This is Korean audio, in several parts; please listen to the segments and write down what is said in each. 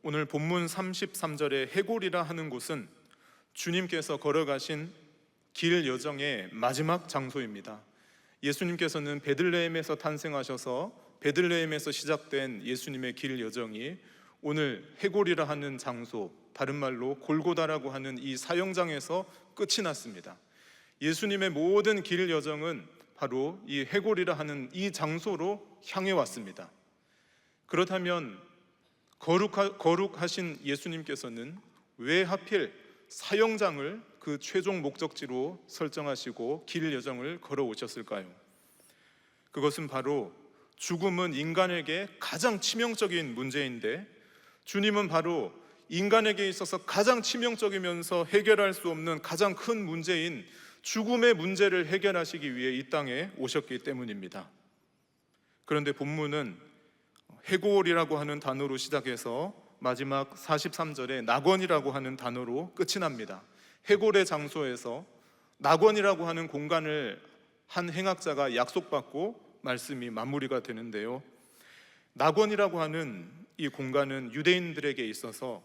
오늘 본문 33절의 해골이라 하는 곳은 주님께서 걸어가신 길 여정의 마지막 장소입니다. 예수님께서는 베들레헴에서 탄생하셔서 베들레헴에서 시작된 예수님의 길 여정이 오늘 해골이라 하는 장소, 다른 말로 골고다라고 하는 이 사형장에서 끝이 났습니다. 예수님의 모든 길 여정은 바로 이 해골이라 하는 이 장소로 향해 왔습니다. 그렇다면 거룩하신 예수님께서는 왜 하필 사형장을 그 최종 목적지로 설정하시고 길 여정을 걸어오셨을까요? 그것은 바로 죽음은 인간에게 가장 치명적인 문제인데 주님은 바로 인간에게 있어서 가장 치명적이면서 해결할 수 없는 가장 큰 문제인 죽음의 문제를 해결하시기 위해 이 땅에 오셨기 때문입니다. 그런데 본문은 해골이라고 하는 단어로 시작해서 마지막 43절에 낙원이라고 하는 단어로 끝이 납니다. 해골의 장소에서 낙원이라고 하는 공간을 한 행악자가 약속받고 말씀이 마무리가 되는데요, 낙원이라고 하는 이 공간은 유대인들에게 있어서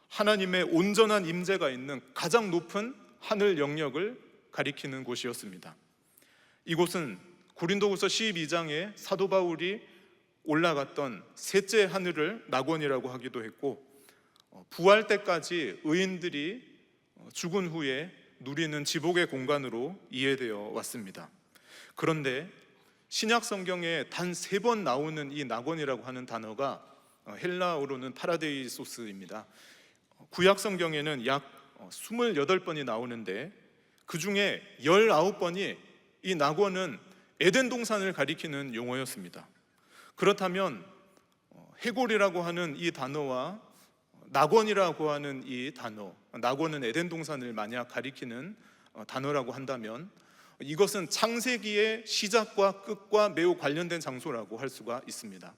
하나님의 온전한 임재가 있는 가장 높은 하늘 영역을 가리키는 곳이었습니다. 이곳은 고린도후서 12장에 사도 바울이 올라갔던 셋째 하늘을 낙원이라고 하기도 했고, 부활 때까지 의인들이 죽은 후에 누리는 지복의 공간으로 이해되어 왔습니다. 그런데 신약 성경에 단 3번 나오는 이 낙원이라고 하는 단어가 헬라어로는 파라데이소스입니다. 구약 성경에는 약 28번이 나오는데 그 중에 19번이 이 낙원은 에덴 동산을 가리키는 용어였습니다. 그렇다면 해골이라고 하는 이 단어와 낙원이라고 하는 이 단어, 낙원은 에덴 동산을 만약 가리키는 단어라고 한다면 이것은 창세기의 시작과 끝과 매우 관련된 장소라고 할 수가 있습니다.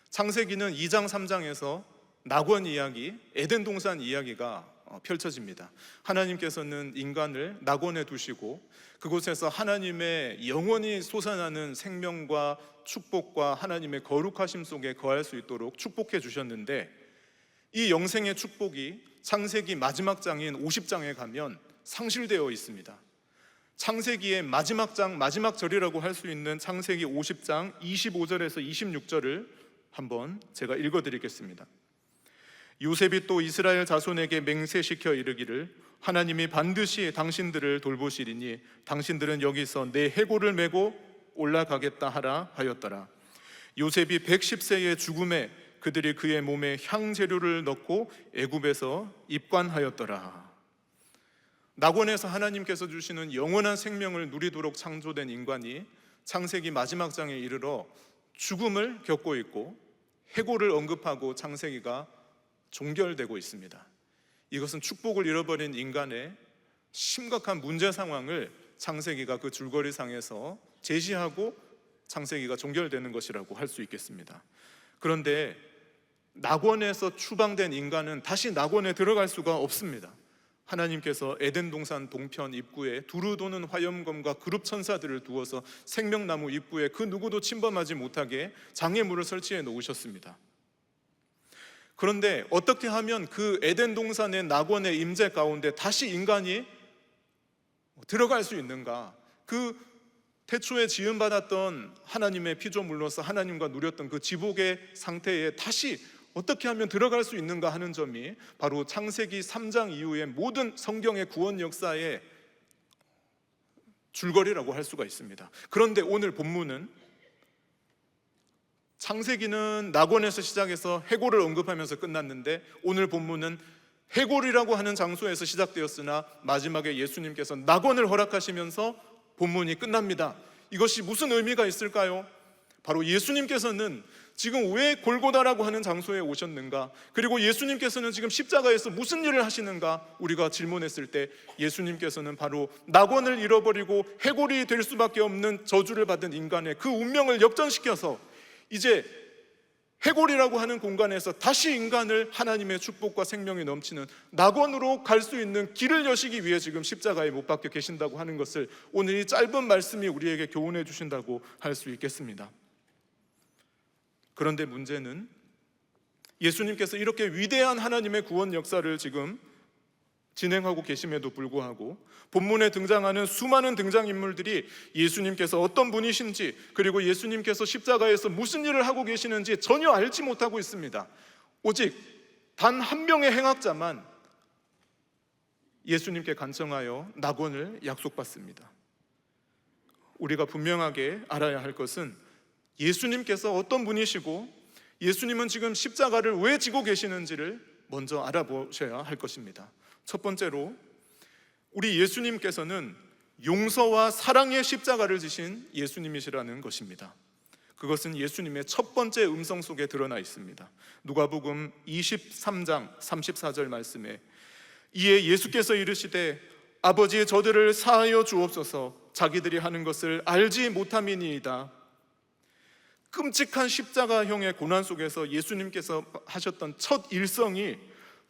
창세기는 2장 3장에서 낙원 이야기, 에덴 동산 이야기가 펼쳐집니다. 하나님께서는 인간을 낙원에 두시고 그곳에서 하나님의 영원히 솟아나는 생명과 축복과 하나님의 거룩하심 속에 거할 수 있도록 축복해 주셨는데, 이 영생의 축복이 창세기 마지막 장인 50장에 가면 상실되어 있습니다. 창세기의 마지막 장, 마지막 절이라고 할 수 있는 창세기 50장 25절에서 26절을 한번 제가 읽어드리겠습니다. 요셉이 또 이스라엘 자손에게 맹세시켜 이르기를 하나님이 반드시 당신들을 돌보시리니 당신들은 여기서 내 해골을 메고 올라가겠다 하라 하였더라. 요셉이 110세의 죽음에 그들이 그의 몸에 향재료를 넣고 애굽에서 입관하였더라. 낙원에서 하나님께서 주시는 영원한 생명을 누리도록 창조된 인간이 창세기 마지막 장에 이르러 죽음을 겪고 있고 해골을 언급하고 창세기가 종결되고 있습니다. 이것은 축복을 잃어버린 인간의 심각한 문제 상황을 창세기가 그 줄거리상에서 제시하고 창세기가 종결되는 것이라고 할 수 있겠습니다. 그런데 낙원에서 추방된 인간은 다시 낙원에 들어갈 수가 없습니다. 하나님께서 에덴 동산 동편 입구에 두루 도는 화염검과 그룹 천사들을 두어서 생명나무 입구에 그 누구도 침범하지 못하게 장애물을 설치해 놓으셨습니다. 그런데 어떻게 하면 그 에덴 동산의 낙원의 임재 가운데 다시 인간이 들어갈 수 있는가? 그 태초에 지음받았던 하나님의 피조물로서 하나님과 누렸던 그 지복의 상태에 다시 어떻게 하면 들어갈 수 있는가 하는 점이 바로 창세기 3장 이후의 모든 성경의 구원 역사의 줄거리라고 할 수가 있습니다. 그런데 오늘 본문은 창세기는 낙원에서 시작해서 해골을 언급하면서 끝났는데 오늘 본문은 해골이라고 하는 장소에서 시작되었으나 마지막에 예수님께서 낙원을 허락하시면서 본문이 끝납니다. 이것이 무슨 의미가 있을까요? 바로 예수님께서는 지금 왜 골고다라고 하는 장소에 오셨는가, 그리고 예수님께서는 지금 십자가에서 무슨 일을 하시는가 우리가 질문했을 때 예수님께서는 바로 낙원을 잃어버리고 해골이 될 수밖에 없는 저주를 받은 인간의 그 운명을 역전시켜서 이제 해골이라고 하는 공간에서 다시 인간을 하나님의 축복과 생명이 넘치는 낙원으로 갈 수 있는 길을 여시기 위해 지금 십자가에 못 박혀 계신다고 하는 것을 오늘 이 짧은 말씀이 우리에게 교훈해 주신다고 할 수 있겠습니다. 그런데 문제는 예수님께서 이렇게 위대한 하나님의 구원 역사를 지금 진행하고 계심에도 불구하고 본문에 등장하는 수많은 등장인물들이 예수님께서 어떤 분이신지, 그리고 예수님께서 십자가에서 무슨 일을 하고 계시는지 전혀 알지 못하고 있습니다. 오직 단 한 명의 행악자만 예수님께 간청하여 낙원을 약속받습니다. 우리가 분명하게 알아야 할 것은 예수님께서 어떤 분이시고 예수님은 지금 십자가를 왜 지고 계시는지를 먼저 알아보셔야 할 것입니다. 첫 번째로, 우리 예수님께서는 용서와 사랑의 십자가를 지신 예수님이시라는 것입니다. 그것은 예수님의 첫 번째 음성 속에 드러나 있습니다. 누가복음 23장 34절 말씀에 이에 예수께서 이르시되 아버지 저들을 사하여 주옵소서 자기들이 하는 것을 알지 못함이니이다. 끔찍한 십자가형의 고난 속에서 예수님께서 하셨던 첫 일성이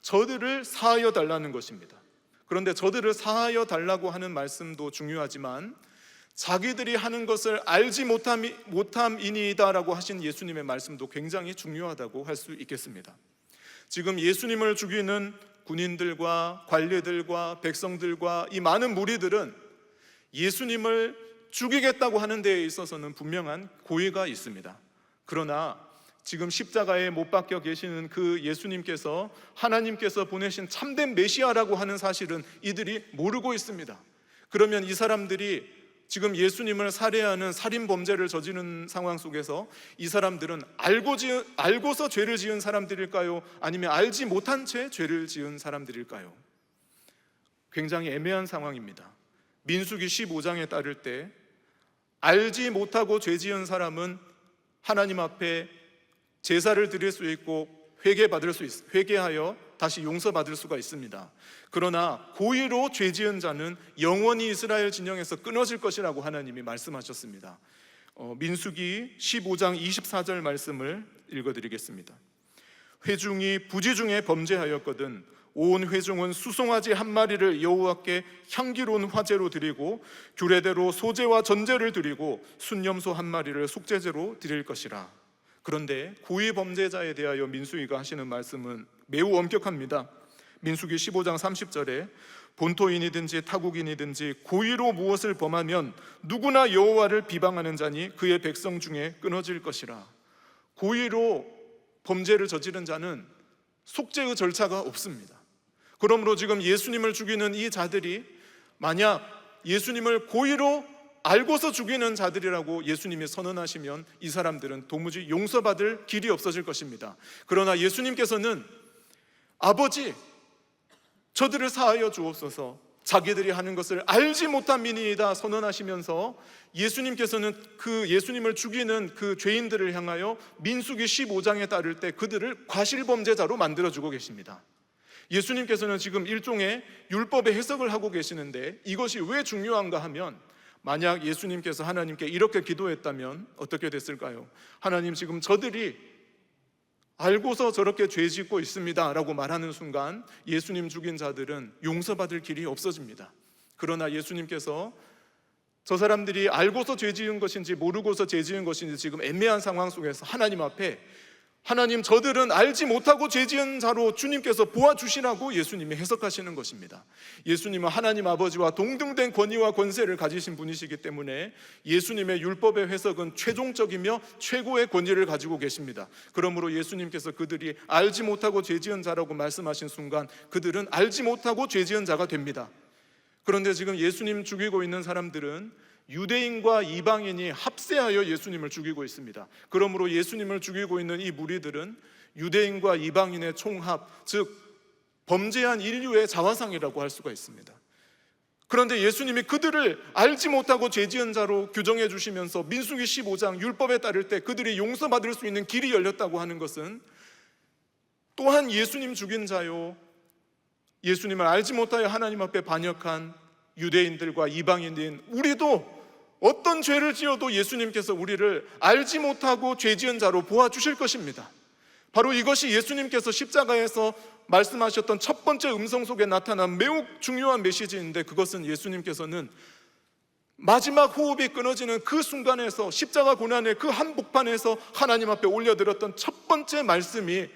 저들을 사하여 달라는 것입니다. 그런데 저들을 사하여 달라고 하는 말씀도 중요하지만 자기들이 하는 것을 알지 못함이니이다 라고 하신 예수님의 말씀도 굉장히 중요하다고 할 수 있겠습니다. 지금 예수님을 죽이는 군인들과 관리들과 백성들과 이 많은 무리들은 예수님을 죽이겠다고 하는 데에 있어서는 분명한 고의가 있습니다. 그러나 지금 십자가에 못 박혀 계시는 그 예수님께서 하나님께서 보내신 참된 메시아라고 하는 사실은 이들이 모르고 있습니다. 그러면 이 사람들이 지금 예수님을 살해하는 살인 범죄를 저지른 상황 속에서 이 사람들은 알고서 죄를 지은 사람들일까요? 아니면 알지 못한 채 죄를 지은 사람들일까요? 굉장히 애매한 상황입니다. 민수기 15장에 따를 때 알지 못하고 죄 지은 사람은 하나님 앞에 제사를 드릴 수 있고 회개하여 다시 용서받을 수가 있습니다. 그러나 고의로 죄 지은 자는 영원히 이스라엘 진영에서 끊어질 것이라고 하나님이 말씀하셨습니다. 민수기 15장 24절 말씀을 읽어드리겠습니다. 회중이 부지 중에 범죄하였거든 온 회중은 수송아지 한 마리를 여호와께 향기로운 화제로 드리고 규례대로 소제와 전제를 드리고 순염소 한 마리를 속죄제로 드릴 것이라. 그런데 고의 범죄자에 대하여 민수기가 하시는 말씀은 매우 엄격합니다. 민수기 15장 30절에 본토인이든지 타국인이든지 고의로 무엇을 범하면 누구나 여호와를 비방하는 자니 그의 백성 중에 끊어질 것이라. 고의로 범죄를 저지른 자는 속죄의 절차가 없습니다. 그러므로 지금 예수님을 죽이는 이 자들이 만약 예수님을 고의로 알고서 죽이는 자들이라고 예수님이 선언하시면 이 사람들은 도무지 용서받을 길이 없어질 것입니다. 그러나 예수님께서는 아버지 저들을 사하여 주옵소서 자기들이 하는 것을 알지 못함이니이다 선언하시면서 예수님께서는 그 예수님을 죽이는 그 죄인들을 향하여 민수기 15장에 따를 때 그들을 과실범죄자로 만들어주고 계십니다. 예수님께서는 지금 일종의 율법의 해석을 하고 계시는데 이것이 왜 중요한가 하면 만약 예수님께서 하나님께 이렇게 기도했다면 어떻게 됐을까요? 하나님 지금 저들이 알고서 저렇게 죄 짓고 있습니다 라고 말하는 순간 예수님 죽인 자들은 용서받을 길이 없어집니다. 그러나 예수님께서 저 사람들이 알고서 죄 지은 것인지 모르고서 죄 지은 것인지 지금 애매한 상황 속에서 하나님 앞에 하나님 저들은 알지 못하고 죄 지은 자로 주님께서 보아주시라고 예수님이 해석하시는 것입니다. 예수님은 하나님 아버지와 동등된 권위와 권세를 가지신 분이시기 때문에 예수님의 율법의 해석은 최종적이며 최고의 권위를 가지고 계십니다. 그러므로 예수님께서 그들이 알지 못하고 죄 지은 자라고 말씀하신 순간 그들은 알지 못하고 죄 지은 자가 됩니다. 그런데 지금 예수님 죽이고 있는 사람들은 유대인과 이방인이 합세하여 예수님을 죽이고 있습니다. 그러므로 예수님을 죽이고 있는 이 무리들은 유대인과 이방인의 총합, 즉 범죄한 인류의 자화상이라고 할 수가 있습니다. 그런데 예수님이 그들을 알지 못하고 죄 지은 자로 규정해 주시면서 민수기 15장 율법에 따를 때 그들이 용서받을 수 있는 길이 열렸다고 하는 것은 또한 예수님 죽인 자요 예수님을 알지 못하여 하나님 앞에 반역한 유대인들과 이방인인 우리도 어떤 죄를 지어도 예수님께서 우리를 알지 못하고 죄 지은 자로 보아주실 것입니다. 바로 이것이 예수님께서 십자가에서 말씀하셨던 첫 번째 음성 속에 나타난 매우 중요한 메시지인데 그것은 예수님께서는 마지막 호흡이 끊어지는 그 순간에서 십자가 고난의 그 한복판에서 하나님 앞에 올려드렸던 첫 번째 말씀이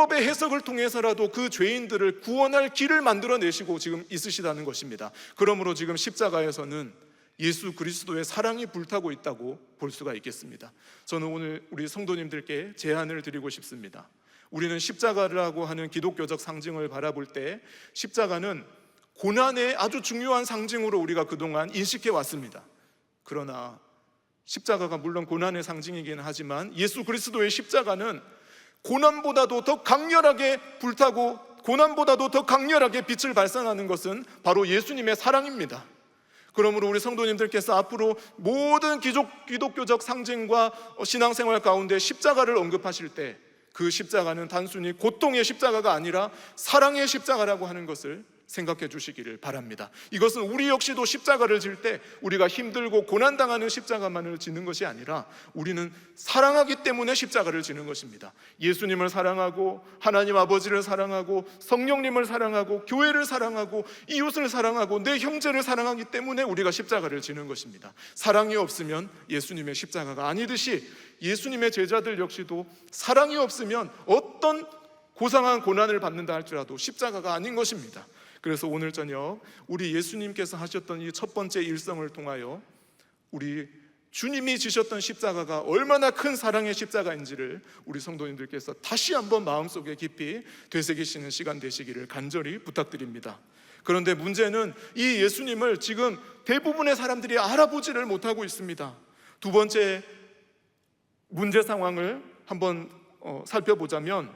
율법의 해석을 통해서라도 그 죄인들을 구원할 길을 만들어내시고 지금 있으시다는 것입니다. 그러므로 지금 십자가에서는 예수 그리스도의 사랑이 불타고 있다고 볼 수가 있겠습니다. 저는 오늘 우리 성도님들께 제안을 드리고 싶습니다. 우리는 십자가라고 하는 기독교적 상징을 바라볼 때 십자가는 고난의 아주 중요한 상징으로 우리가 그동안 인식해 왔습니다. 그러나 십자가가 물론 고난의 상징이긴 하지만 예수 그리스도의 십자가는 고난보다도 더 강렬하게 불타고 고난보다도 더 강렬하게 빛을 발산하는 것은 바로 예수님의 사랑입니다. 그러므로 우리 성도님들께서 앞으로 모든 기독교적 상징과 신앙생활 가운데 십자가를 언급하실 때 그 십자가는 단순히 고통의 십자가가 아니라 사랑의 십자가라고 하는 것을 생각해 주시기를 바랍니다. 이것은 우리 역시도 십자가를 질 때 우리가 힘들고 고난당하는 십자가만을 지는 것이 아니라 우리는 사랑하기 때문에 십자가를 지는 것입니다. 예수님을 사랑하고 하나님 아버지를 사랑하고 성령님을 사랑하고 교회를 사랑하고 이웃을 사랑하고 내 형제를 사랑하기 때문에 우리가 십자가를 지는 것입니다. 사랑이 없으면 예수님의 십자가가 아니듯이 예수님의 제자들 역시도 사랑이 없으면 어떤 고상한 고난을 받는다 할지라도 십자가가 아닌 것입니다. 그래서 오늘 저녁 우리 예수님께서 하셨던 이 첫 번째 일성을 통하여 우리 주님이 지셨던 십자가가 얼마나 큰 사랑의 십자가인지를 우리 성도님들께서 다시 한번 마음속에 깊이 되새기시는 시간 되시기를 간절히 부탁드립니다. 그런데 문제는 이 예수님을 지금 대부분의 사람들이 알아보지를 못하고 있습니다. 두 번째 문제 상황을 한번 살펴보자면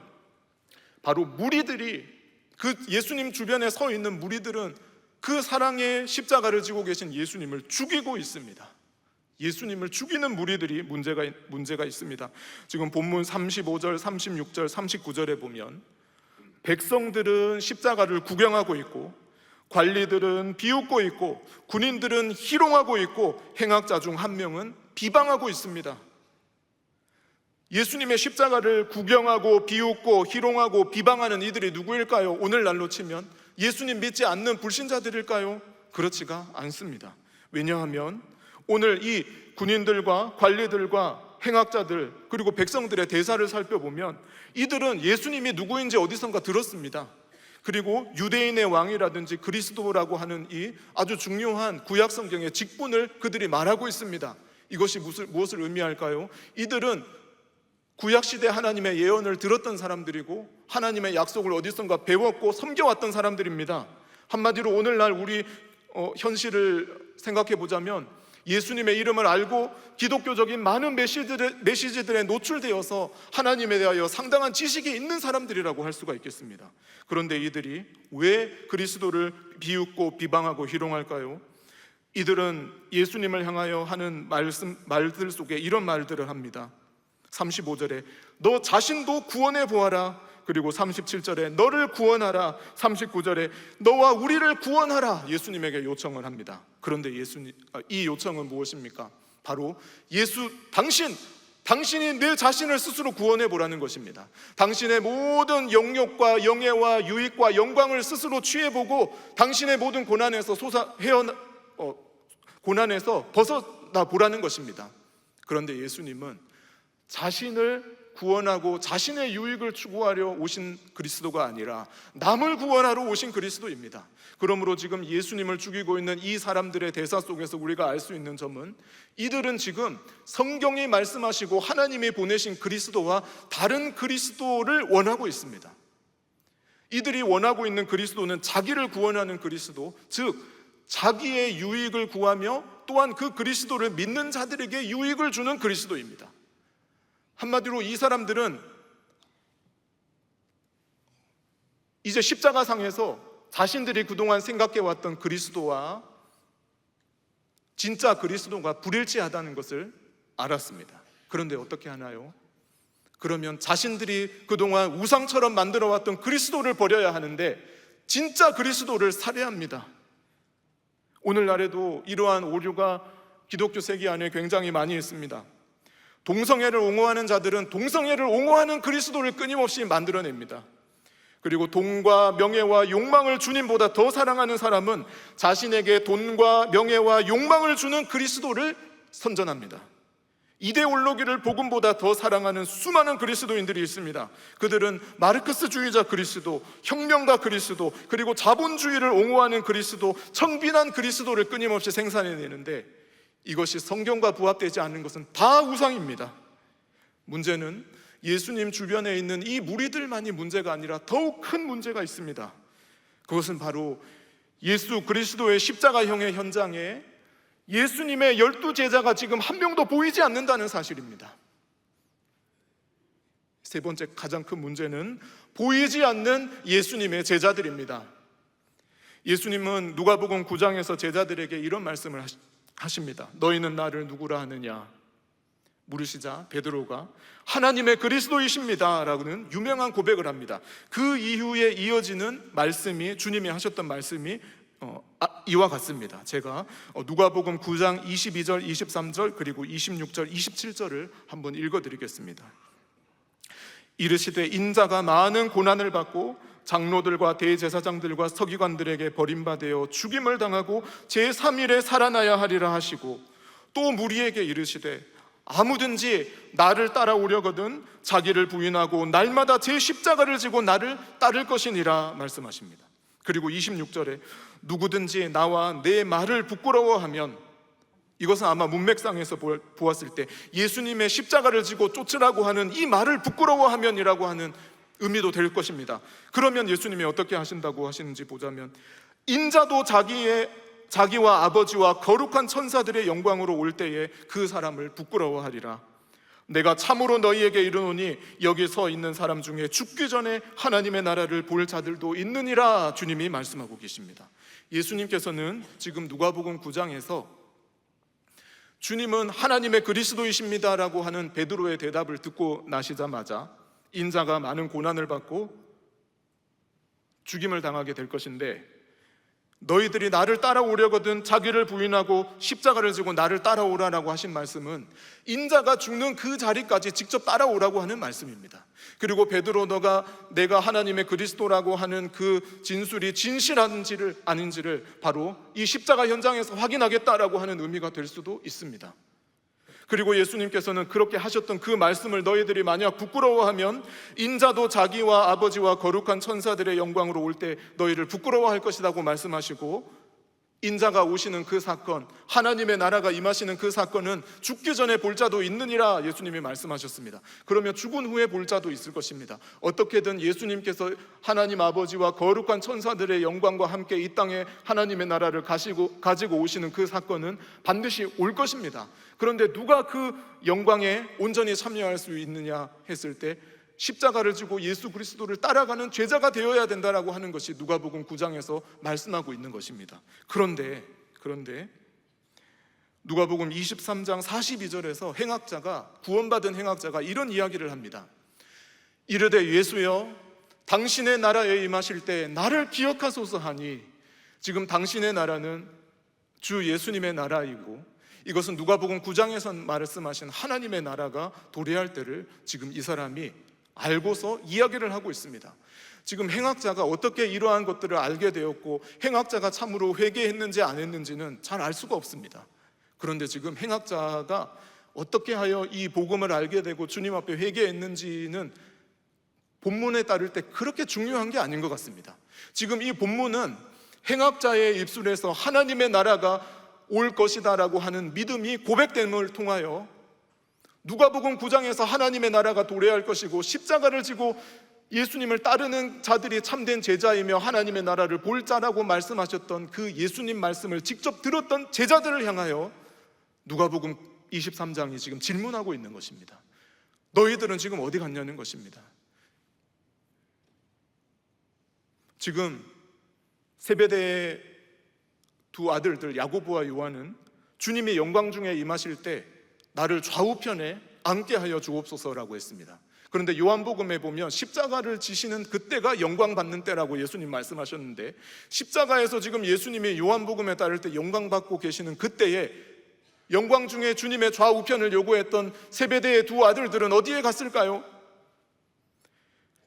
바로 무리들이 그 예수님 주변에 서 있는 무리들은 그 사랑의 십자가를 지고 계신 예수님을 죽이고 있습니다. 예수님을 죽이는 무리들이 문제가 있습니다. 지금 본문 35절, 36절, 39절에 보면 백성들은 십자가를 구경하고 있고 관리들은 비웃고 있고 군인들은 희롱하고 있고 행악자 중 한 명은 비방하고 있습니다. 예수님의 십자가를 구경하고 비웃고 희롱하고 비방하는 이들이 누구일까요? 오늘날로 치면 예수님 믿지 않는 불신자들일까요? 그렇지가 않습니다. 왜냐하면 오늘 이 군인들과 관리들과 행악자들 그리고 백성들의 대사를 살펴보면 이들은 예수님이 누구인지 어디선가 들었습니다. 그리고 유대인의 왕이라든지 그리스도라고 하는 이 아주 중요한 구약 성경의 직분을 그들이 말하고 있습니다. 이것이 무엇을 의미할까요? 이들은 구약시대 하나님의 예언을 들었던 사람들이고 하나님의 약속을 어디선가 배웠고 섬겨왔던 사람들입니다. 한마디로 오늘날 우리 현실을 생각해 보자면 예수님의 이름을 알고 기독교적인 많은 메시지들에 노출되어서 하나님에 대하여 상당한 지식이 있는 사람들이라고 할 수가 있겠습니다. 그런데 이들이 왜 그리스도를 비웃고 비방하고 희롱할까요? 이들은 예수님을 향하여 하는 말들 속에 이런 말들을 합니다. 35절에 너 자신도 구원해 보아라. 그리고 37절에 너를 구원하라. 39절에 너와 우리를 구원하라. 예수님에게 요청을 합니다. 그런데 이 요청은 무엇입니까? 바로 당신이 내 자신을 스스로 구원해 보라는 것입니다. 당신의 모든 영욕과 영예와 유익과 영광을 스스로 취해보고 당신의 모든 고난에서 고난에서 벗어나 보라는 것입니다. 그런데 예수님은 자신을 구원하고 자신의 유익을 추구하려 오신 그리스도가 아니라 남을 구원하러 오신 그리스도입니다. 그러므로 지금 예수님을 죽이고 있는 이 사람들의 대사 속에서 우리가 알 수 있는 점은 이들은 지금 성경이 말씀하시고 하나님이 보내신 그리스도와 다른 그리스도를 원하고 있습니다. 이들이 원하고 있는 그리스도는 자기를 구원하는 그리스도, 즉 자기의 유익을 구하며 또한 그 그리스도를 믿는 자들에게 유익을 주는 그리스도입니다. 한마디로 이 사람들은 이제 십자가상에서 자신들이 그동안 생각해왔던 그리스도와 진짜 그리스도가 불일치하다는 것을 알았습니다. 그런데 어떻게 하나요? 그러면 자신들이 그동안 우상처럼 만들어왔던 그리스도를 버려야 하는데 진짜 그리스도를 살해합니다. 오늘날에도 이러한 오류가 기독교 세계 안에 굉장히 많이 있습니다. 동성애를 옹호하는 자들은 동성애를 옹호하는 그리스도를 끊임없이 만들어냅니다. 그리고 돈과 명예와 욕망을 주님보다 더 사랑하는 사람은 자신에게 돈과 명예와 욕망을 주는 그리스도를 선전합니다. 이데올로기를 복음보다 더 사랑하는 수많은 그리스도인들이 있습니다. 그들은 마르크스주의자 그리스도, 혁명가 그리스도, 그리고 자본주의를 옹호하는 그리스도, 청빈한 그리스도를 끊임없이 생산해내는데 이것이 성경과 부합되지 않는 것은 다 우상입니다. 문제는 예수님 주변에 있는 이 무리들만이 문제가 아니라 더욱 큰 문제가 있습니다. 그것은 바로 예수 그리스도의 십자가형의 현장에 예수님의 12제자가 지금 한 명도 보이지 않는다는 사실입니다. 세 번째 가장 큰 문제는 보이지 않는 예수님의 제자들입니다. 예수님은 누가복음 9장에서 제자들에게 이런 말씀을 하십니다. 너희는 나를 누구라 하느냐? 물으시자 베드로가 하나님의 그리스도이십니다 라고는 유명한 고백을 합니다. 그 이후에 이어지는 말씀이, 주님이 하셨던 말씀이 이와 같습니다. 제가 누가복음 9장 22절, 23절 그리고 26절, 27절을 한번 읽어드리겠습니다. 이르시되 인자가 많은 고난을 받고 장로들과 대제사장들과 서기관들에게 버림받아 죽임을 당하고 제3일에 살아나야 하리라 하시고, 또 무리에게 이르시되 아무든지 나를 따라오려거든 자기를 부인하고 날마다 제 십자가를 지고 나를 따를 것이니라 말씀하십니다. 그리고 26절에 누구든지 나와 내 말을 부끄러워하면, 이것은 아마 문맥상에서 보았을 때 예수님의 십자가를 지고 쫓으라고 하는 이 말을 부끄러워하면이라고 하는 의미도 될 것입니다. 그러면 예수님이 어떻게 하신다고 하시는지 보자면, 인자도 자기와 아버지와 거룩한 천사들의 영광으로 올 때에 그 사람을 부끄러워하리라. 내가 참으로 너희에게 이르노니 여기 서 있는 사람 중에 죽기 전에 하나님의 나라를 볼 자들도 있느니라 주님이 말씀하고 계십니다. 예수님께서는 지금 누가복음 9장에서 주님은 하나님의 그리스도이십니다라고 하는 베드로의 대답을 듣고 나시자마자 인자가 많은 고난을 받고 죽임을 당하게 될 것인데, 너희들이 나를 따라오려거든 자기를 부인하고 십자가를 지고 나를 따라오라라고 하신 말씀은 인자가 죽는 그 자리까지 직접 따라오라고 하는 말씀입니다. 그리고 베드로, 내가 하나님의 그리스도라고 하는 그 진술이 진실한지를 아닌지를 바로 이 십자가 현장에서 확인하겠다라고 하는 의미가 될 수도 있습니다. 그리고 예수님께서는 그렇게 하셨던 그 말씀을 너희들이 만약 부끄러워하면 인자도 자기와 아버지와 거룩한 천사들의 영광으로 올 때 너희를 부끄러워할 것이라고 말씀하시고, 인자가 오시는 그 사건, 하나님의 나라가 임하시는 그 사건은 죽기 전에 볼 자도 있느니라 예수님이 말씀하셨습니다. 그러면 죽은 후에 볼 자도 있을 것입니다. 어떻게든 예수님께서 하나님 아버지와 거룩한 천사들의 영광과 함께 이 땅에 하나님의 나라를 가지고 오시는 그 사건은 반드시 올 것입니다. 그런데 누가 그 영광에 온전히 참여할 수 있느냐 했을 때 십자가를 지고 예수 그리스도를 따라가는 제자가 되어야 된다라고 하는 것이 누가복음 9장에서 말씀하고 있는 것입니다. 그런데 누가복음 23장 42절에서 구원받은 행악자가 이런 이야기를 합니다. 이르되 예수여 당신의 나라에 임하실 때 나를 기억하소서 하니, 지금 당신의 나라는 주 예수님의 나라이고 이것은 누가복음 9장에서 말씀하신 하나님의 나라가 도래할 때를 지금 이 사람이 알고서 이야기를 하고 있습니다. 지금 행악자가 어떻게 이러한 것들을 알게 되었고 행악자가 참으로 회개했는지 안 했는지는 잘 알 수가 없습니다. 그런데 지금 행악자가 어떻게 하여 이 복음을 알게 되고 주님 앞에 회개했는지는 본문에 따를 때 그렇게 중요한 게 아닌 것 같습니다. 지금 이 본문은 행악자의 입술에서 하나님의 나라가 올 것이다라고 하는 믿음이 고백됨을 통하여 누가복음 9장에서 하나님의 나라가 도래할 것이고 십자가를 지고 예수님을 따르는 자들이 참된 제자이며 하나님의 나라를 볼 자라고 말씀하셨던 그 예수님 말씀을 직접 들었던 제자들을 향하여 누가복음 23장이 지금 질문하고 있는 것입니다. 너희들은 지금 어디 갔냐는 것입니다. 지금 세베대의 두 아들들 야고보와 요한은 주님이 영광 중에 임하실 때 나를 좌우편에 앉게 하여 주옵소서라고 했습니다. 그런데 요한복음에 보면 십자가를 지시는 그때가 영광 받는 때라고 예수님 말씀하셨는데, 십자가에서 지금 예수님이 요한복음에 따를 때 영광 받고 계시는 그때에 영광 중에 주님의 좌우편을 요구했던 세베대의 두 아들들은 어디에 갔을까요?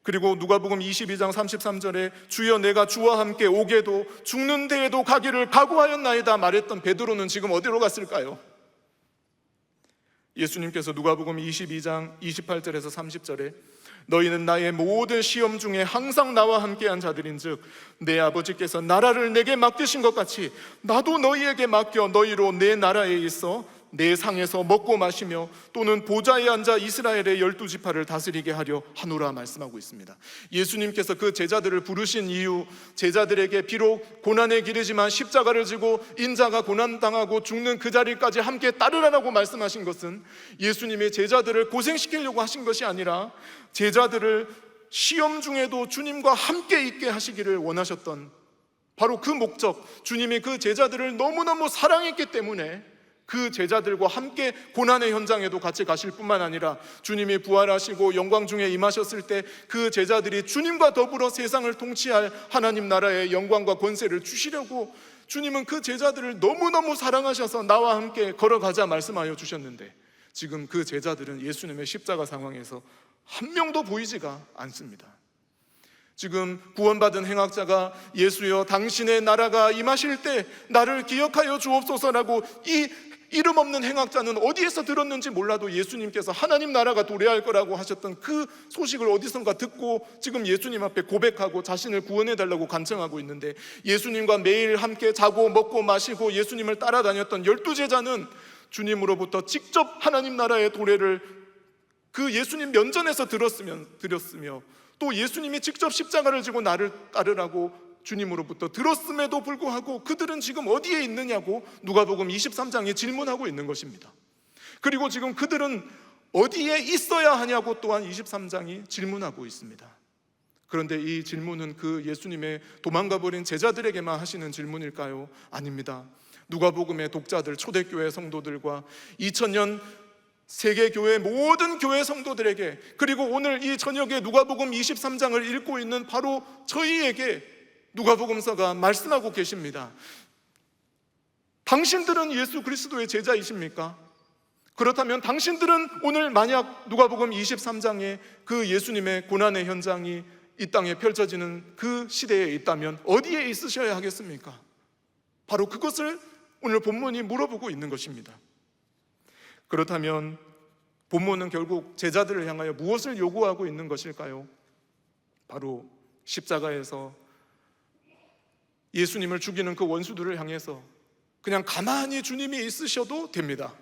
그리고 누가복음 22장 33절에 주여 내가 주와 함께 오게도 죽는 데에도 가기를 각오하였나이다 말했던 베드로는 지금 어디로 갔을까요? 예수님께서 누가복음 22장 28절에서 30절에 너희는 나의 모든 시험 중에 항상 나와 함께한 자들인즉 내 아버지께서 나라를 내게 맡기신 것 같이 나도 너희에게 맡겨 너희로 내 나라에 있어 내 상에서 먹고 마시며 또는 보좌에 앉아 이스라엘의 12지파를 다스리게 하려 하노라 말씀하고 있습니다. 예수님께서 그 제자들을 부르신 이유, 제자들에게 비록 고난의 길이지만 십자가를 지고 인자가 고난당하고 죽는 그 자리까지 함께 따르라고 말씀하신 것은 예수님의 제자들을 고생시키려고 하신 것이 아니라 제자들을 시험 중에도 주님과 함께 있게 하시기를 원하셨던 바로 그 목적, 주님이 그 제자들을 너무너무 사랑했기 때문에 그 제자들과 함께 고난의 현장에도 같이 가실 뿐만 아니라 주님이 부활하시고 영광 중에 임하셨을 때 그 제자들이 주님과 더불어 세상을 통치할 하나님 나라의 영광과 권세를 주시려고 주님은 그 제자들을 너무너무 사랑하셔서 나와 함께 걸어가자 말씀하여 주셨는데 지금 그 제자들은 예수님의 십자가 상황에서 한 명도 보이지가 않습니다. 지금 구원받은 행악자가 예수여 당신의 나라가 임하실 때 나를 기억하여 주옵소서라고 이 이름 없는 행악자는 어디에서 들었는지 몰라도 예수님께서 하나님 나라가 도래할 거라고 하셨던 그 소식을 어디선가 듣고 지금 예수님 앞에 고백하고 자신을 구원해달라고 간청하고 있는데 예수님과 매일 함께 자고 먹고 마시고 예수님을 따라다녔던 12제자는 주님으로부터 직접 하나님 나라의 도래를 그 예수님 면전에서 들었으며 또 예수님이 직접 십자가를 지고 나를 따르라고 주님으로부터 들었음에도 불구하고 그들은 지금 어디에 있느냐고 누가복음 23장에 질문하고 있는 것입니다. 그리고 지금 그들은 어디에 있어야 하냐고 또한 23장이 질문하고 있습니다. 그런데 이 질문은 그 예수님의 도망가버린 제자들에게만 하시는 질문일까요? 아닙니다. 누가복음의 독자들, 초대교회 성도들과 2000년 세계교회 모든 교회 성도들에게, 그리고 오늘 이 저녁에 누가복음 23장을 읽고 있는 바로 저희에게 누가복음서가 말씀하고 계십니다. 당신들은 예수 그리스도의 제자이십니까? 그렇다면 당신들은 오늘 만약 누가복음 23장에 그 예수님의 고난의 현장이 이 땅에 펼쳐지는 그 시대에 있다면 어디에 있으셔야 하겠습니까? 바로 그것을 오늘 본문이 물어보고 있는 것입니다. 그렇다면 본문은 결국 제자들을 향하여 무엇을 요구하고 있는 것일까요? 바로 십자가에서 예수님을 죽이는 그 원수들을 향해서 그냥 가만히 주님이 있으셔도 됩니다.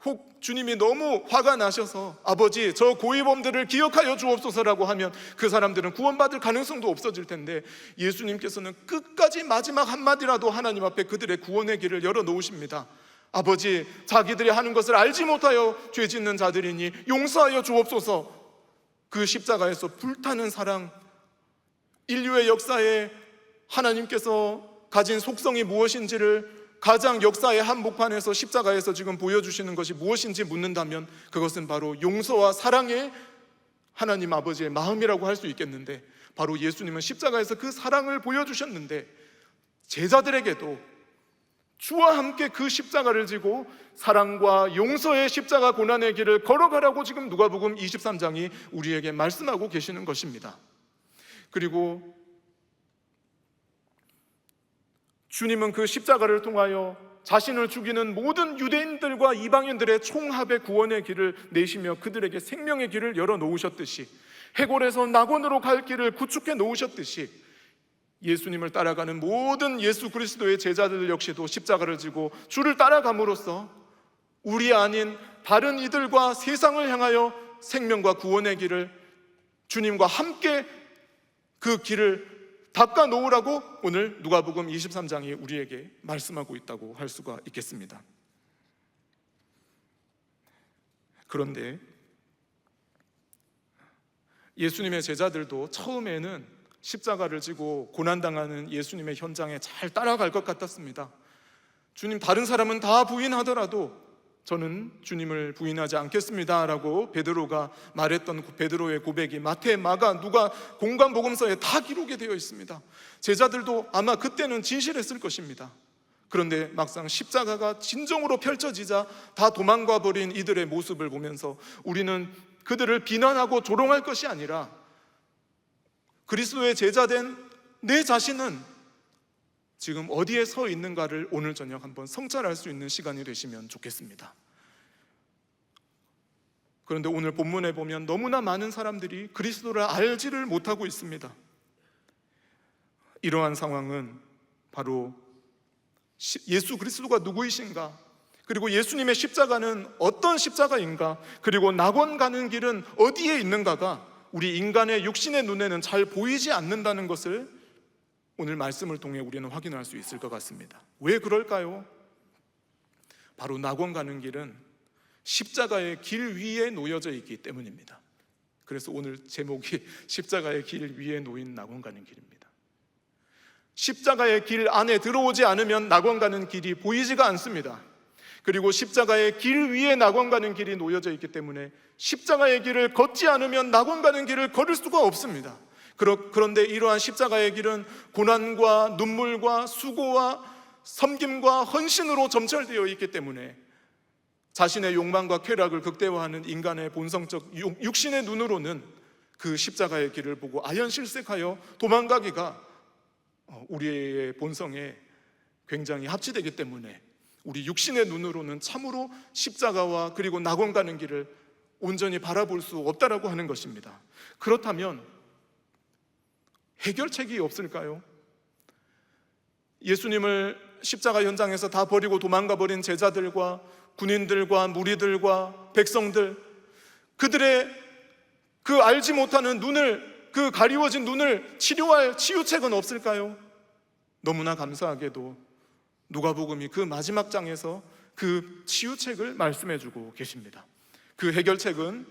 혹 주님이 너무 화가 나셔서 아버지 저 고위범들을 기억하여 주옵소서라고 하면 그 사람들은 구원받을 가능성도 없어질 텐데 예수님께서는 끝까지 마지막 한마디라도 하나님 앞에 그들의 구원의 길을 열어놓으십니다. 아버지 자기들이 하는 것을 알지 못하여 죄 짓는 자들이니 용서하여 주옵소서. 그 십자가에서 불타는 사랑, 인류의 역사에 하나님께서 가진 속성이 무엇인지를 가장 역사의 한복판에서 십자가에서 지금 보여주시는 것이 무엇인지 묻는다면 그것은 바로 용서와 사랑의 하나님 아버지의 마음이라고 할 수 있겠는데 바로 예수님은 십자가에서 그 사랑을 보여주셨는데 제자들에게도 주와 함께 그 십자가를 지고 사랑과 용서의 십자가 고난의 길을 걸어가라고 지금 누가복음 23장이 우리에게 말씀하고 계시는 것입니다. 그리고 주님은 그 십자가를 통하여 자신을 죽이는 모든 유대인들과 이방인들의 총합의 구원의 길을 내시며 그들에게 생명의 길을 열어놓으셨듯이 해골에서 낙원으로 갈 길을 구축해 놓으셨듯이 예수님을 따라가는 모든 예수 그리스도의 제자들 역시도 십자가를 지고 주를 따라감으로써 우리 아닌 다른 이들과 세상을 향하여 생명과 구원의 길을 주님과 함께 그 길을 닦아 놓으라고 오늘 누가복음 23장이 우리에게 말씀하고 있다고 할 수가 있겠습니다. 그런데 예수님의 제자들도 처음에는 십자가를 지고 고난당하는 예수님의 현장에 잘 따라갈 것 같았습니다. 주님 다른 사람은 다 부인하더라도 저는 주님을 부인하지 않겠습니다 라고 베드로가 말했던 베드로의 고백이 마태, 마가, 누가 공관복음서에 다 기록이 되어 있습니다. 제자들도 아마 그때는 진실했을 것입니다. 그런데 막상 십자가가 진정으로 펼쳐지자 다 도망가 버린 이들의 모습을 보면서 우리는 그들을 비난하고 조롱할 것이 아니라 그리스도의 제자된 내 자신은 지금 어디에 서 있는가를 오늘 저녁 한번 성찰할 수 있는 시간이 되시면 좋겠습니다. 그런데 오늘 본문에 보면 너무나 많은 사람들이 그리스도를 알지를 못하고 있습니다. 이러한 상황은 바로 예수 그리스도가 누구이신가, 그리고 예수님의 십자가는 어떤 십자가인가, 그리고 낙원 가는 길은 어디에 있는가가 우리 인간의 육신의 눈에는 잘 보이지 않는다는 것을 오늘 말씀을 통해 우리는 확인할 수 있을 것 같습니다. 왜 그럴까요? 바로 낙원 가는 길은 십자가의 길 위에 놓여져 있기 때문입니다. 그래서 오늘 제목이 십자가의 길 위에 놓인 낙원 가는 길입니다. 십자가의 길 안에 들어오지 않으면 낙원 가는 길이 보이지가 않습니다. 그리고 십자가의 길 위에 낙원 가는 길이 놓여져 있기 때문에 십자가의 길을 걷지 않으면 낙원 가는 길을 걸을 수가 없습니다. 그런데 이러한 십자가의 길은 고난과 눈물과 수고와 섬김과 헌신으로 점철되어 있기 때문에 자신의 욕망과 쾌락을 극대화하는 인간의 본성적 육신의 눈으로는 그 십자가의 길을 보고 아연실색하여 도망가기가 우리의 본성에 굉장히 합치되기 때문에 우리 육신의 눈으로는 참으로 십자가와 그리고 낙원 가는 길을 온전히 바라볼 수 없다라고 하는 것입니다. 그렇다면 해결책이 없을까요? 예수님을 십자가 현장에서 다 버리고 도망가 버린 제자들과 군인들과 무리들과 백성들, 그들의 그 알지 못하는 눈을, 그 가리워진 눈을 치료할 치유책은 없을까요? 너무나 감사하게도 누가복음이 그 마지막 장에서 그 치유책을 말씀해주고 계십니다. 그 해결책은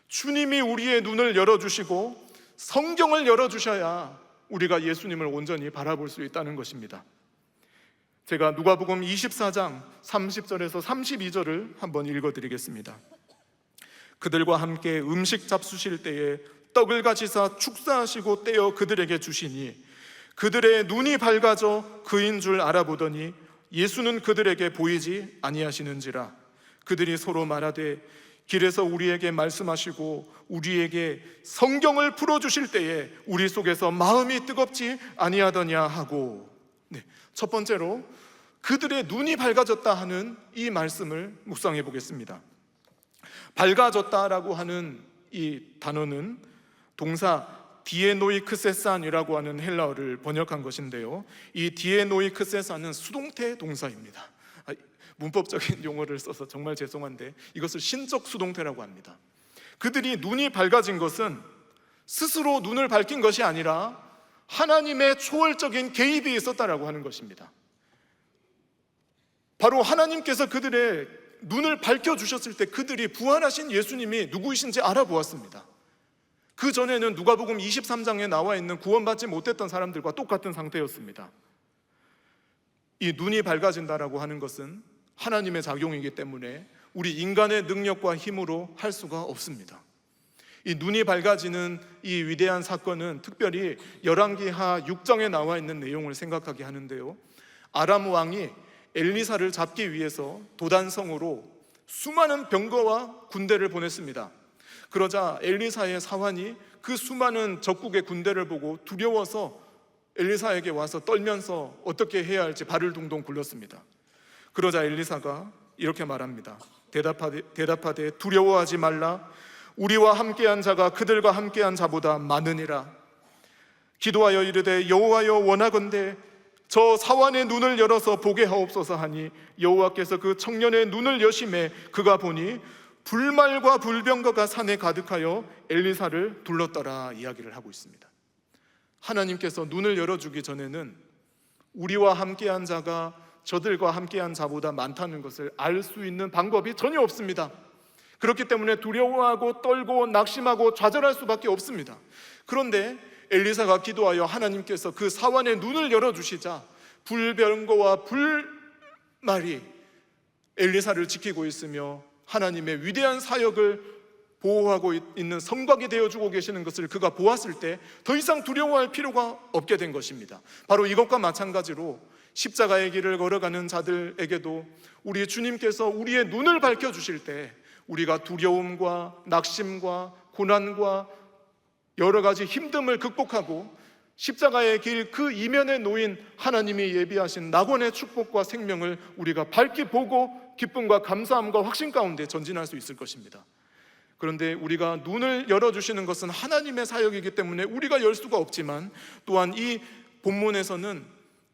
주님이 우리의 눈을 열어주시고 성경을 열어주셔야 우리가 예수님을 온전히 바라볼 수 있다는 것입니다. 제가 누가복음 24장 30절에서 32절을 한번 읽어드리겠습니다. 그들과 함께 음식 잡수실 때에 떡을 가지사 축사하시고 떼어 그들에게 주시니 그들의 눈이 밝아져 그인 줄 알아보더니 예수는 그들에게 보이지 아니하시는지라. 그들이 서로 말하되 길에서 우리에게 말씀하시고 우리에게 성경을 풀어주실 때에 우리 속에서 마음이 뜨겁지 아니하더냐 하고, 첫 번째로 그들의 눈이 밝아졌다 하는 이 말씀을 묵상해 보겠습니다. 밝아졌다라고 하는 이 단어는 동사 디에노이크세산이라고 하는 헬라어를 번역한 것인데요, 이 디에노이크세산은 수동태 동사입니다. 문법적인 용어를 써서 정말 죄송한데 이것을 신적 수동태라고 합니다. 그들이 눈이 밝아진 것은 스스로 눈을 밝힌 것이 아니라 하나님의 초월적인 개입이 있었다라고 하는 것입니다. 바로 하나님께서 그들의 눈을 밝혀주셨을 때 그들이 부활하신 예수님이 누구이신지 알아보았습니다. 그 전에는 누가복음 23장에 나와 있는 구원받지 못했던 사람들과 똑같은 상태였습니다. 이 눈이 밝아진다라고 하는 것은 하나님의 작용이기 때문에 우리 인간의 능력과 힘으로 할 수가 없습니다. 이 눈이 밝아지는 이 위대한 사건은 특별히 열왕기하 6장에 나와 있는 내용을 생각하게 하는데요, 아람 왕이 엘리사를 잡기 위해서 도단성으로 수많은 병거와 군대를 보냈습니다. 그러자 엘리사의 사환이 그 수많은 적국의 군대를 보고 두려워서 엘리사에게 와서 떨면서 어떻게 해야 할지 발을 동동 굴렸습니다. 그러자 엘리사가 이렇게 말합니다. 대답하되 두려워하지 말라. 우리와 함께한 자가 그들과 함께한 자보다 많으니라. 기도하여 이르되 여호와여 원하건대 저 사환의 눈을 열어서 보게 하옵소서 하니 여호와께서 그 청년의 눈을 여심해 그가 보니 불말과 불병거가 산에 가득하여 엘리사를 둘렀더라 이야기를 하고 있습니다. 하나님께서 눈을 열어주기 전에는 우리와 함께한 자가 저들과 함께한 자보다 많다는 것을 알 수 있는 방법이 전혀 없습니다. 그렇기 때문에 두려워하고 떨고 낙심하고 좌절할 수밖에 없습니다. 그런데 엘리사가 기도하여 하나님께서 그 사환의 눈을 열어주시자 불병거와 불말이 엘리사를 지키고 있으며 하나님의 위대한 사역을 보호하고 있는 성곽이 되어주고 계시는 것을 그가 보았을 때 더 이상 두려워할 필요가 없게 된 것입니다. 바로 이것과 마찬가지로 십자가의 길을 걸어가는 자들에게도 우리 주님께서 우리의 눈을 밝혀주실 때 우리가 두려움과 낙심과 고난과 여러 가지 힘듦을 극복하고 십자가의 길 그 이면에 놓인 하나님이 예비하신 낙원의 축복과 생명을 우리가 밝히 보고 기쁨과 감사함과 확신 가운데 전진할 수 있을 것입니다. 그런데 우리가 눈을 열어주시는 것은 하나님의 사역이기 때문에 우리가 열 수가 없지만, 또한 이 본문에서는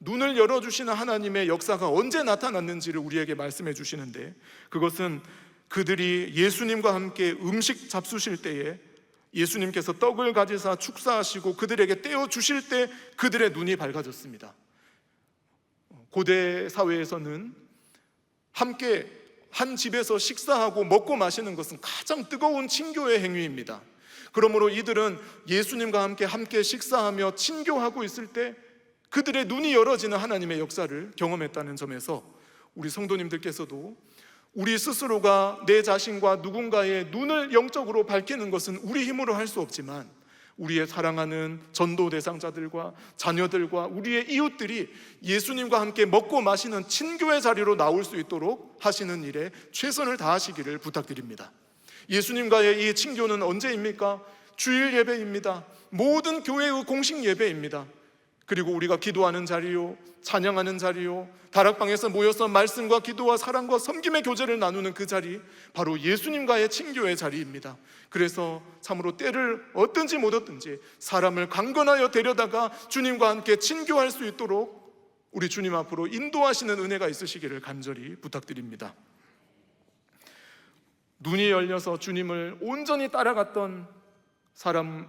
눈을 열어주시는 하나님의 역사가 언제 나타났는지를 우리에게 말씀해 주시는데, 그것은 그들이 예수님과 함께 음식 잡수실 때에 예수님께서 떡을 가지사 축사하시고 그들에게 떼어 주실 때 그들의 눈이 밝아졌습니다. 고대 사회에서는 함께 한 집에서 식사하고 먹고 마시는 것은 가장 뜨거운 친교의 행위입니다. 그러므로 이들은 예수님과 함께 식사하며 친교하고 있을 때 그들의 눈이 열어지는 하나님의 역사를 경험했다는 점에서, 우리 성도님들께서도 우리 스스로가 내 자신과 누군가의 눈을 영적으로 밝히는 것은 우리 힘으로 할 수 없지만, 우리의 사랑하는 전도 대상자들과 자녀들과 우리의 이웃들이 예수님과 함께 먹고 마시는 친교의 자리로 나올 수 있도록 하시는 일에 최선을 다하시기를 부탁드립니다. 예수님과의 이 친교는 언제입니까? 주일 예배입니다. 모든 교회의 공식 예배입니다. 그리고 우리가 기도하는 자리요, 찬양하는 자리요, 다락방에서 모여서 말씀과 기도와 사랑과 섬김의 교제를 나누는 그 자리, 바로 예수님과의 친교의 자리입니다. 그래서 참으로 때를 얻든지 못 얻든지 사람을 강건하여 데려다가 주님과 함께 친교할 수 있도록 우리 주님 앞으로 인도하시는 은혜가 있으시기를 간절히 부탁드립니다. 눈이 열려서 주님을 온전히 따라갔던 사람,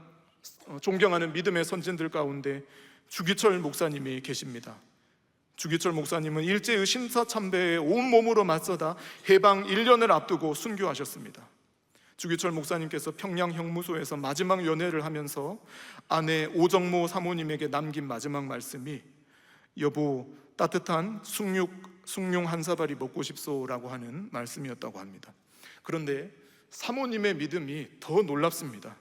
존경하는 믿음의 선진들 가운데 주기철 목사님이 계십니다. 주기철 목사님은 일제의 심사참배에 온몸으로 맞서다 해방 1년을 앞두고 순교하셨습니다. 주기철 목사님께서 평양 형무소에서 마지막 연회를 하면서 아내 오정모 사모님에게 남긴 마지막 말씀이 여보 따뜻한 숭늉 한 사발이 먹고 싶소라고 하는 말씀이었다고 합니다. 그런데 사모님의 믿음이 더 놀랍습니다.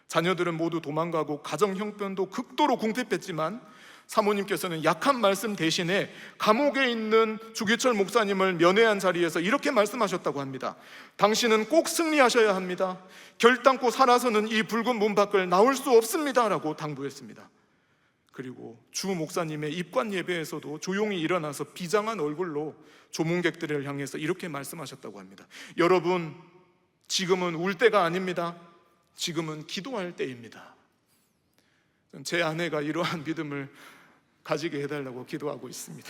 자녀들은 모두 도망가고 가정 형편도 극도로 궁핍했지만 사모님께서는 약한 말씀 대신에 감옥에 있는 주기철 목사님을 면회한 자리에서 이렇게 말씀하셨다고 합니다. 당신은 꼭 승리하셔야 합니다. 결단코 살아서는 이 붉은 문 밖을 나올 수 없습니다 라고 당부했습니다. 그리고 주 목사님의 입관 예배에서도 조용히 일어나서 비장한 얼굴로 조문객들을 향해서 이렇게 말씀하셨다고 합니다. 여러분, 지금은 울 때가 아닙니다. 지금은 기도할 때입니다. 제 아내가 이러한 믿음을 가지게 해달라고 기도하고 있습니다.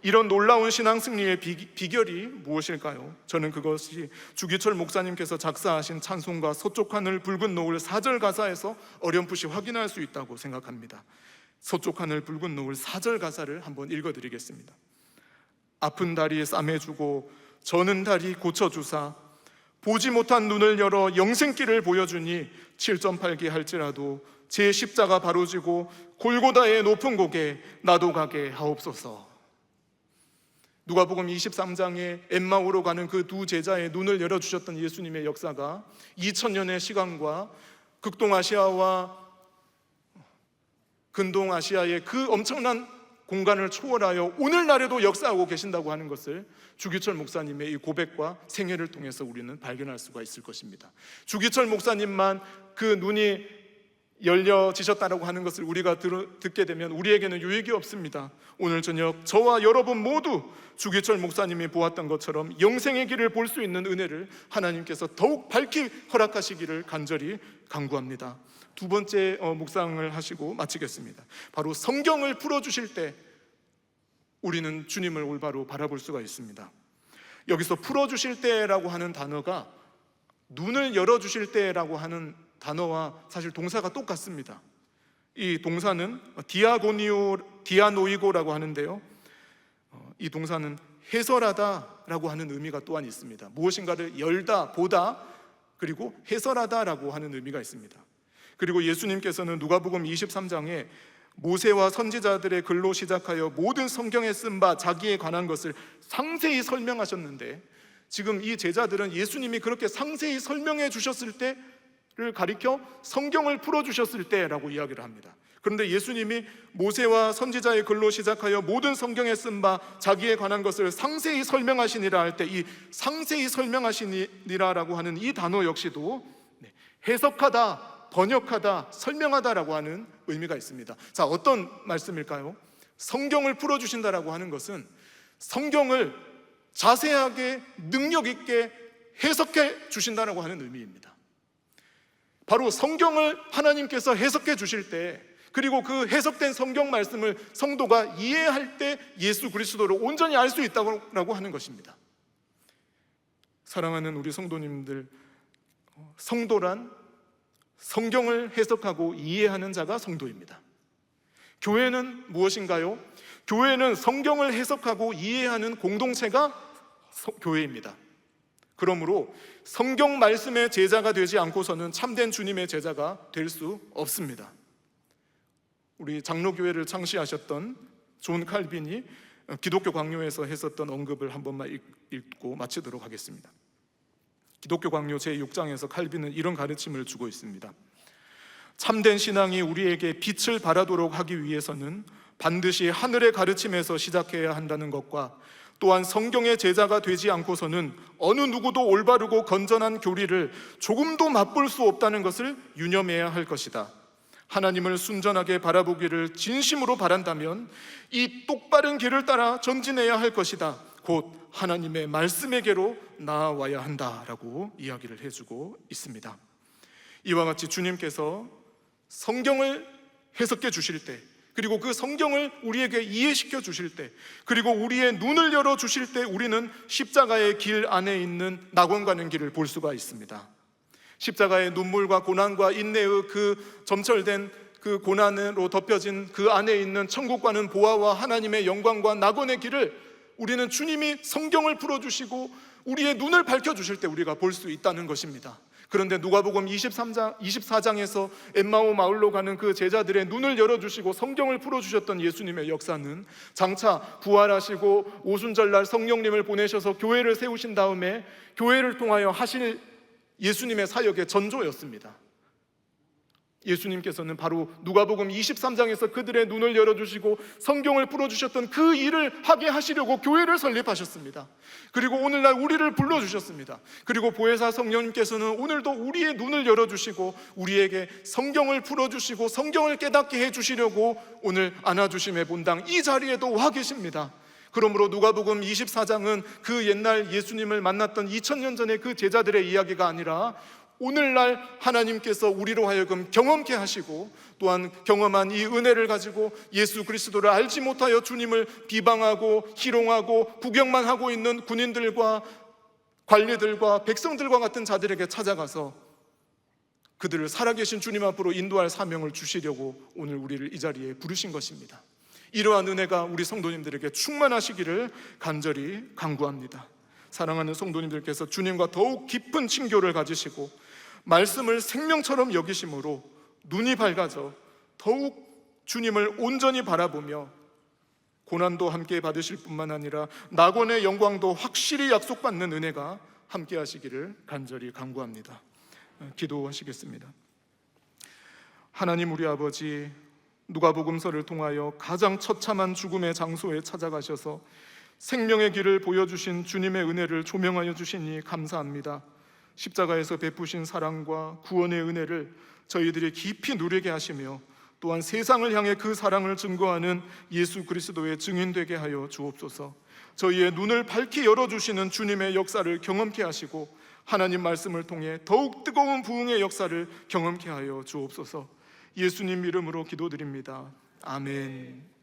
이런 놀라운 신앙 승리의 비결이 무엇일까요? 저는 그것이 주기철 목사님께서 작사하신 찬송가 서쪽 하늘 붉은 노을 4절 가사에서 어렴풋이 확인할 수 있다고 생각합니다. 서쪽 하늘 붉은 노을 4절 가사를 한번 읽어드리겠습니다. 아픈 다리 싸매주고 저는 다리 고쳐주사 보지 못한 눈을 열어 영생길을 보여주니 7.8기 할지라도 제 십자가 바로 지고 골고다의 높은 곡에 나도 가게 하옵소서. 누가복음 23장에 엠마오로 가는 그 두 제자의 눈을 열어주셨던 예수님의 역사가 2000년의 시간과 극동아시아와 근동아시아의 그 엄청난 공간을 초월하여 오늘날에도 역사하고 계신다고 하는 것을 주기철 목사님의 이 고백과 생애를 통해서 우리는 발견할 수가 있을 것입니다. 주기철 목사님만 그 눈이 열려지셨다라고 하는 것을 우리가 듣게 되면 우리에게는 유익이 없습니다. 오늘 저녁 저와 여러분 모두 주기철 목사님이 보았던 것처럼 영생의 길을 볼 수 있는 은혜를 하나님께서 더욱 밝히 허락하시기를 간절히 간구합니다. 두 번째 묵상을 하시고 마치겠습니다. 바로 성경을 풀어주실 때 우리는 주님을 올바로 바라볼 수가 있습니다. 여기서 풀어주실 때라고 하는 단어가 눈을 열어주실 때라고 하는 단어와 사실 동사가 똑같습니다. 이 동사는 디아노이고라고 하는데요, 이 동사는 해설하다라고 하는 의미가 또한 있습니다. 무엇인가를 열다, 보다, 그리고 해설하다라고 하는 의미가 있습니다. 그리고 예수님께서는 누가복음 23장에 모세와 선지자들의 글로 시작하여 모든 성경에 쓴 바 자기에 관한 것을 상세히 설명하셨는데, 지금 이 제자들은 예수님이 그렇게 상세히 설명해 주셨을 때를 가리켜 성경을 풀어주셨을 때라고 이야기를 합니다. 그런데 예수님이 모세와 선지자의 글로 시작하여 모든 성경에 쓴 바 자기에 관한 것을 상세히 설명하시니라 할 때 이 상세히 설명하시니라라고 하는 이 단어 역시도 해석하다, 번역하다, 설명하다라고 하는 의미가 있습니다. 자, 어떤 말씀일까요? 성경을 풀어주신다라고 하는 것은 성경을 자세하게 능력 있게 해석해 주신다라고 하는 의미입니다. 바로 성경을 하나님께서 해석해 주실 때, 그리고 그 해석된 성경 말씀을 성도가 이해할 때 예수 그리스도를 온전히 알 수 있다고 하는 것입니다. 사랑하는 우리 성도님들, 성도란 성경을 해석하고 이해하는 자가 성도입니다. 교회는 무엇인가요? 교회는 성경을 해석하고 이해하는 공동체가 교회입니다. 그러므로 성경 말씀의 제자가 되지 않고서는 참된 주님의 제자가 될 수 없습니다. 우리 장로교회를 창시하셨던 존 칼빈이 기독교 강요에서 했었던 언급을 한 번만 읽고 마치도록 하겠습니다. 기독교 강요 제6장에서 칼빈은 이런 가르침을 주고 있습니다. 참된 신앙이 우리에게 빛을 발하도록 하기 위해서는 반드시 하늘의 가르침에서 시작해야 한다는 것과, 또한 성경의 제자가 되지 않고서는 어느 누구도 올바르고 건전한 교리를 조금도 맛볼 수 없다는 것을 유념해야 할 것이다. 하나님을 순전하게 바라보기를 진심으로 바란다면 이 똑바른 길을 따라 전진해야 할 것이다. 곧 하나님의 말씀에게로 나아와야 한다라고 이야기를 해주고 있습니다. 이와 같이 주님께서 성경을 해석해 주실 때, 그리고 그 성경을 우리에게 이해시켜 주실 때, 그리고 우리의 눈을 열어 주실 때 우리는 십자가의 길 안에 있는 낙원 가는 길을 볼 수가 있습니다. 십자가의 눈물과 고난과 인내의 그 점철된 그 고난으로 덮여진 그 안에 있는 천국과는 보아와 하나님의 영광과 낙원의 길을 우리는 주님이 성경을 풀어주시고 우리의 눈을 밝혀주실 때 우리가 볼 수 있다는 것입니다. 그런데 누가복음 24장에서 엠마오 마을로 가는 그 제자들의 눈을 열어주시고 성경을 풀어주셨던 예수님의 역사는 장차 부활하시고 오순절날 성령님을 보내셔서 교회를 세우신 다음에 교회를 통하여 하실 예수님의 사역의 전조였습니다. 예수님께서는 바로 누가복음 23장에서 그들의 눈을 열어주시고 성경을 풀어주셨던 그 일을 하게 하시려고 교회를 설립하셨습니다. 그리고 오늘날 우리를 불러주셨습니다. 그리고 보혜사 성령님께서는 오늘도 우리의 눈을 열어주시고 우리에게 성경을 풀어주시고 성경을 깨닫게 해주시려고 오늘 안아주심의 본당 이 자리에도 와 계십니다. 그러므로 누가복음 24장은 그 옛날 예수님을 만났던 2000년 전의 그 제자들의 이야기가 아니라 오늘날 하나님께서 우리로 하여금 경험케 하시고, 또한 경험한 이 은혜를 가지고 예수 그리스도를 알지 못하여 주님을 비방하고 희롱하고 구경만 하고 있는 군인들과 관리들과 백성들과 같은 자들에게 찾아가서 그들을 살아계신 주님 앞으로 인도할 사명을 주시려고 오늘 우리를 이 자리에 부르신 것입니다. 이러한 은혜가 우리 성도님들에게 충만하시기를 간절히 간구합니다. 사랑하는 성도님들께서 주님과 더욱 깊은 친교를 가지시고 말씀을 생명처럼 여기심으로 눈이 밝아져 더욱 주님을 온전히 바라보며 고난도 함께 받으실 뿐만 아니라 낙원의 영광도 확실히 약속받는 은혜가 함께 하시기를 간절히 간구합니다. 기도하시겠습니다. 하나님 우리 아버지, 누가복음서를 통하여 가장 처참한 죽음의 장소에 찾아가셔서 생명의 길을 보여주신 주님의 은혜를 조명하여 주시니 감사합니다. 십자가에서 베푸신 사랑과 구원의 은혜를 저희들이 깊이 누리게 하시며 또한 세상을 향해 그 사랑을 증거하는 예수 그리스도의 증인 되게 하여 주옵소서. 저희의 눈을 밝히 열어주시는 주님의 역사를 경험케 하시고 하나님 말씀을 통해 더욱 뜨거운 부흥의 역사를 경험케 하여 주옵소서. 예수님 이름으로 기도드립니다. 아멘.